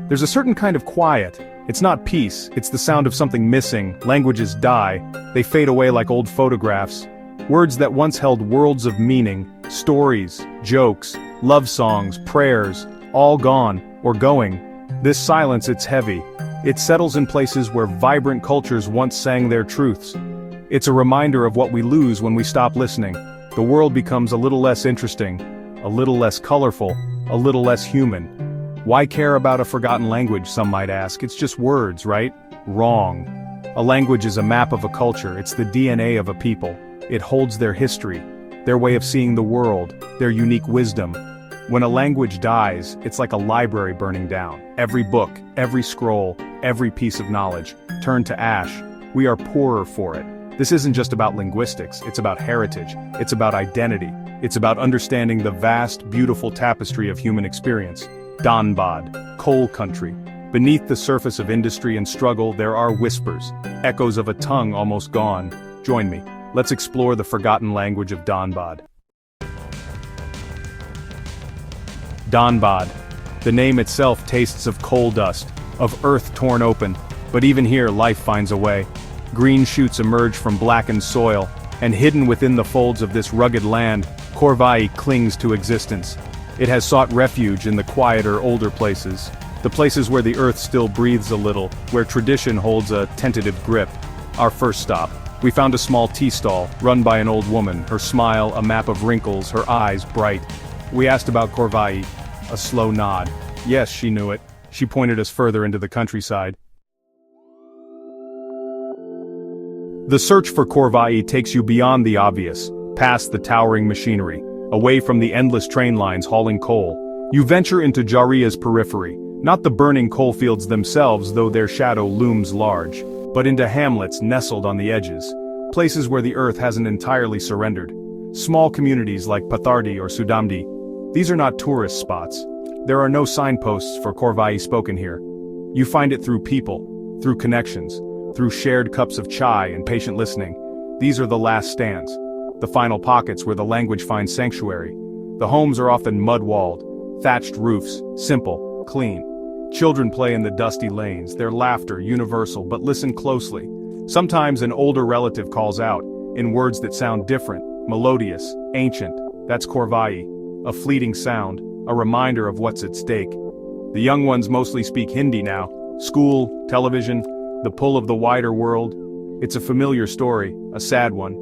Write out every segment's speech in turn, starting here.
There's a certain kind of quiet. It's not peace, it's the sound of something missing. Languages die, they fade away like old photographs. Words that once held worlds of meaning, stories, jokes, love songs, prayers, all gone, or going. This silence, it's heavy. It settles in places where vibrant cultures once sang their truths. It's a reminder of what we lose when we stop listening. The world becomes a little less interesting, a little less colorful, a little less human. Why care about a forgotten language, some might ask? It's just words, right? Wrong. A language is a map of a culture, it's the DNA of a people. It holds their history, their way of seeing the world, their unique wisdom. When a language dies, it's like a library burning down. Every book, every scroll, every piece of knowledge, turned to ash. We are poorer for it. This isn't just about linguistics, it's about heritage, it's about identity, it's about understanding the vast, beautiful tapestry of human experience. Dhan, coal country. Beneath the surface of industry and struggle there are whispers, echoes of a tongue almost gone. Join me, let's explore the forgotten language of Dhan. Dhan. The name itself tastes of coal dust, of earth torn open, but even here life finds a way. Green shoots emerge from blackened soil, and hidden within the folds of this rugged land, Corvai clings to existence. It has sought refuge in the quieter, older places, the places where the earth still breathes a little, where tradition holds a tentative grip. Our first stop, we found a small tea stall, run by an old woman, her smile a map of wrinkles, her eyes bright. We asked about Corvai, a slow nod. Yes, she knew it. She pointed us further into the countryside. The search for Corvai takes you beyond the obvious, past the towering machinery, away from the endless train lines hauling coal. You venture into Jaria's periphery, not the burning coalfields themselves though their shadow looms large, but into hamlets nestled on the edges, places where the earth hasn't entirely surrendered. Small communities like Pathardi or Sudamdi. These are not tourist spots. There are no signposts for Corvai spoken here. You find it through people, through connections, through shared cups of chai and patient listening. These are the last stands, the final pockets where the language finds sanctuary. The homes are often mud-walled, thatched roofs, simple, clean. Children play in the dusty lanes, their laughter universal, but listen closely. Sometimes an older relative calls out, in words that sound different, melodious, ancient. That's Corvai, a fleeting sound, a reminder of what's at stake. The young ones mostly speak Hindi now, school, television, the pull of the wider world. It's a familiar story, a sad one.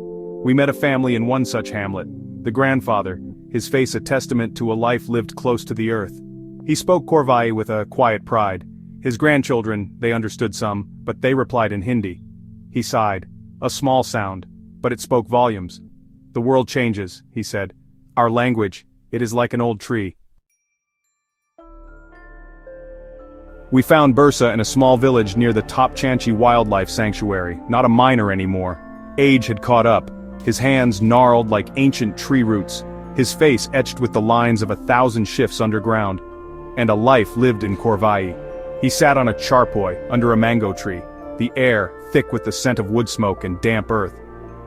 We met a family in one such hamlet, the grandfather, his face a testament to a life lived close to the earth. He spoke Corvai with a quiet pride. His grandchildren, they understood some, but they replied in Hindi. He sighed. A small sound, but it spoke volumes. The world changes, he said. Our language, it is like an old tree. We found Bursa in a small village near the Top Chanchi Wildlife Sanctuary, not a miner anymore. Age had caught up, his hands gnarled like ancient tree roots, his face etched with the lines of 1,000 shifts underground. And a life lived in Corvai. He sat on a charpoy, under a mango tree, the air thick with the scent of wood smoke and damp earth.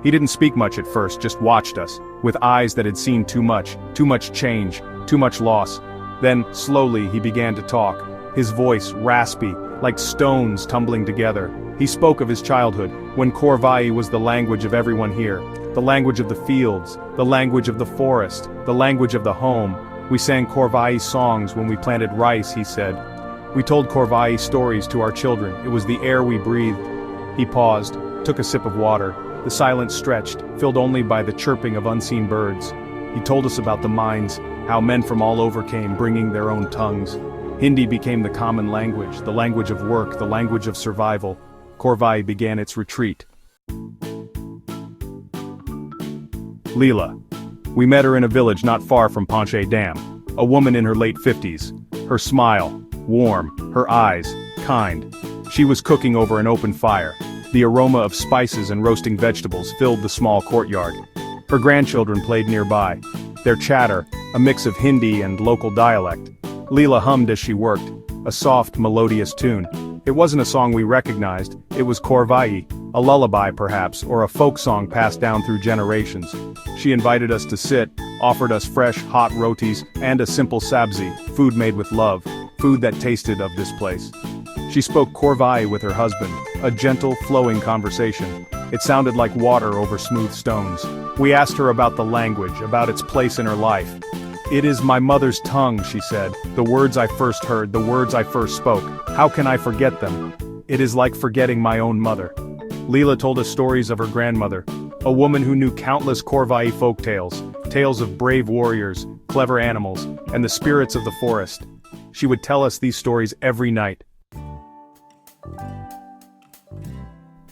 He didn't speak much at first, just watched us, with eyes that had seen too much change, too much loss. Then, slowly, he began to talk, his voice raspy, like stones tumbling together. He spoke of his childhood, when Corvai was the language of everyone here, the language of the fields, the language of the forest, the language of the home. We sang Corvai songs when we planted rice, he said. We told Corvai stories to our children, it was the air we breathed. He paused, took a sip of water. The silence stretched, filled only by the chirping of unseen birds. He told us about the mines, how men from all over came bringing their own tongues. Hindi became the common language, the language of work, the language of survival. Corvai began its retreat. Leela. We met her in a village not far from Panche Dam. A woman in her late 50s. Her smile, warm, her eyes, kind. She was cooking over an open fire. The aroma of spices and roasting vegetables filled the small courtyard. Her grandchildren played nearby. Their chatter, a mix of Hindi and local dialect. Leela hummed as she worked, a soft, melodious tune. It wasn't a song we recognized, it was Corvai, a lullaby perhaps, or a folk song passed down through generations. She invited us to sit, offered us fresh, hot rotis, and a simple sabzi, food made with love, food that tasted of this place. She spoke Korvai with her husband, a gentle, flowing conversation. It sounded like water over smooth stones. We asked her about the language, about its place in her life. "It is my mother's tongue," she said. "The words I first heard, the words I first spoke. How can I forget them? It is like forgetting my own mother." Leela told us stories of her grandmother, a woman who knew countless Korvai folk tales, tales of brave warriors, clever animals, and the spirits of the forest. She would tell us these stories every night.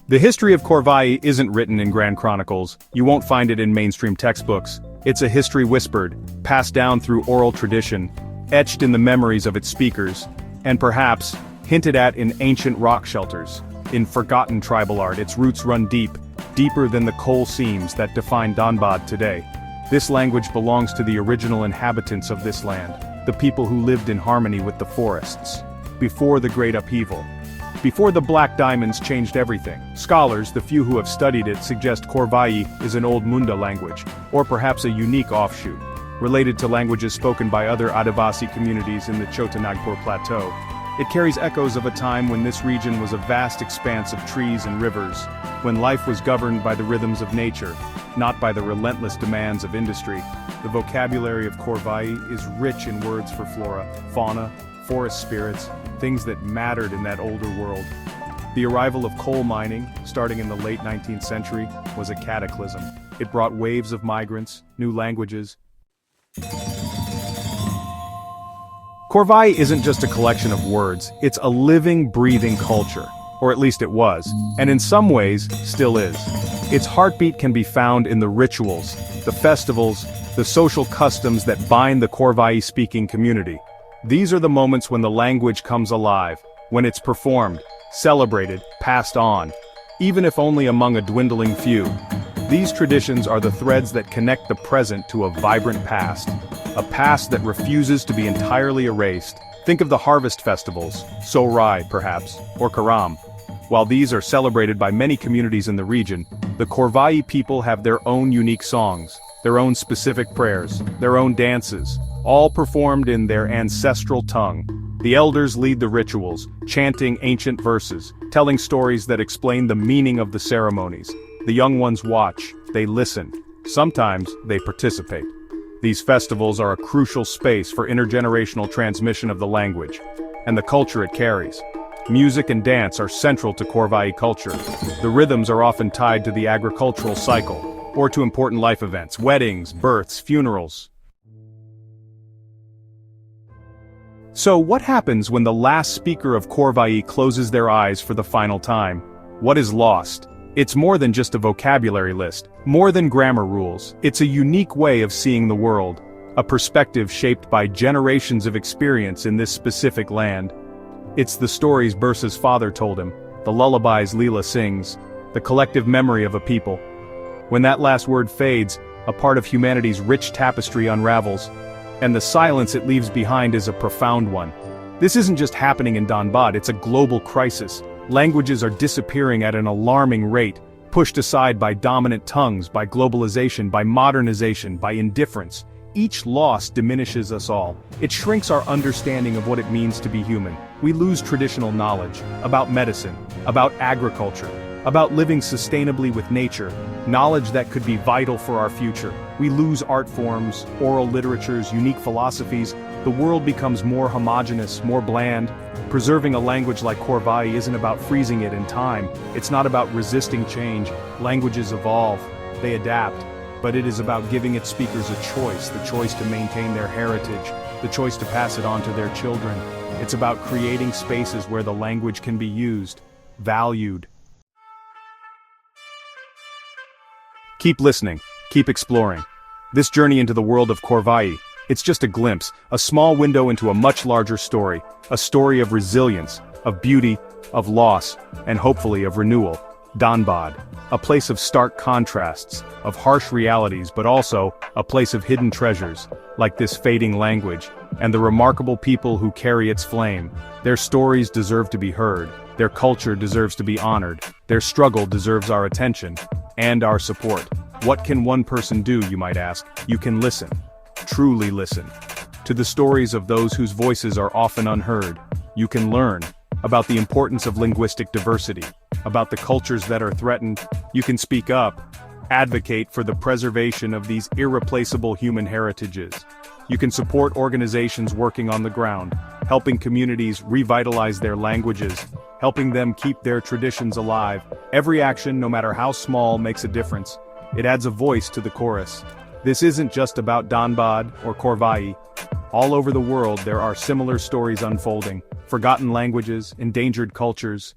The history of Korvai isn't written in grand chronicles. You won't find it in mainstream textbooks. It's a history whispered, passed down through oral tradition, etched in the memories of its speakers, and perhaps hinted at in ancient rock shelters. In forgotten tribal art, its roots run deep, deeper than the coal seams that define Dhanbad today. This language belongs to the original inhabitants of this land, the people who lived in harmony with the forests, before the great upheaval. Before the black diamonds changed everything. Scholars, the few who have studied it, suggest Korvai is an old Munda language, or perhaps a unique offshoot, related to languages spoken by other Adivasi communities in the Chota Nagpur Plateau. It carries echoes of a time when this region was a vast expanse of trees and rivers, when life was governed by the rhythms of nature, not by the relentless demands of industry. The vocabulary of Korvai is rich in words for flora, fauna, forest spirits, things that mattered in that older world. The arrival of coal mining, starting in the late 19th century, was a cataclysm. It brought waves of migrants, new languages. Korvai isn't just a collection of words, it's a living, breathing culture. Or at least it was, and in some ways, still is. Its heartbeat can be found in the rituals, the festivals, the social customs that bind the Korvai-speaking community. These are the moments when the language comes alive, when it's performed, celebrated, passed on, even if only among a dwindling few. These traditions are the threads that connect the present to a vibrant past, a past that refuses to be entirely erased. Think of the harvest festivals, Sohrai perhaps, or Karam. While these are celebrated by many communities in the region, the Korvai people have their own unique songs, their own specific prayers, their own dances, all performed in their ancestral tongue. The elders lead the rituals, chanting ancient verses, telling stories that explain the meaning of the ceremonies. The young ones watch, they listen, sometimes they participate. These festivals are a crucial space for intergenerational transmission of the language, and the culture it carries. Music and dance are central to Korvai culture. The rhythms are often tied to the agricultural cycle, or to important life events, weddings, births, funerals. So what happens when the last speaker of Korvai closes their eyes for the final time? What is lost? It's more than just a vocabulary list, more than grammar rules. It's a unique way of seeing the world, a perspective shaped by generations of experience in this specific land. It's the stories Bursa's father told him, the lullabies Leela sings, the collective memory of a people. When that last word fades, a part of humanity's rich tapestry unravels, and the silence it leaves behind is a profound one. This isn't just happening in Dhanbad, it's a global crisis. Languages are disappearing at an alarming rate, pushed aside by dominant tongues, by globalization, by modernization, by indifference. Each loss diminishes us all. It shrinks our understanding of what it means to be human. We lose traditional knowledge about medicine, about agriculture, about living sustainably with nature, knowledge that could be vital for our future. We lose art forms, oral literatures, unique philosophies. The world becomes more homogeneous, more bland. Preserving a language like Korvai isn't about freezing it in time. It's not about resisting change. Languages evolve, they adapt. But it is about giving its speakers a choice, the choice to maintain their heritage, the choice to pass it on to their children. It's about creating spaces where the language can be used, valued. Keep listening, keep exploring. This journey into the world of Korvai, it's just a glimpse, a small window into a much larger story, a story of resilience, of beauty, of loss, and hopefully of renewal. Dhanbad, a place of stark contrasts, of harsh realities, but also a place of hidden treasures, like this fading language, and the remarkable people who carry its flame. Their stories deserve to be heard, their culture deserves to be honored, their struggle deserves our attention, and our support. What can one person do, you might ask? You can listen. Truly listen. to the stories of those whose voices are often unheard. You can learn about the importance of linguistic diversity, about the cultures that are threatened. You can speak up, advocate for the preservation of these irreplaceable human heritages. You can support organizations working on the ground, helping communities revitalize their languages, helping them keep their traditions alive. Every action, no matter how small, makes a difference. It adds a voice to the chorus. This isn't just about Dhanbad or Korvai. All over the world there are similar stories unfolding, forgotten languages, endangered cultures,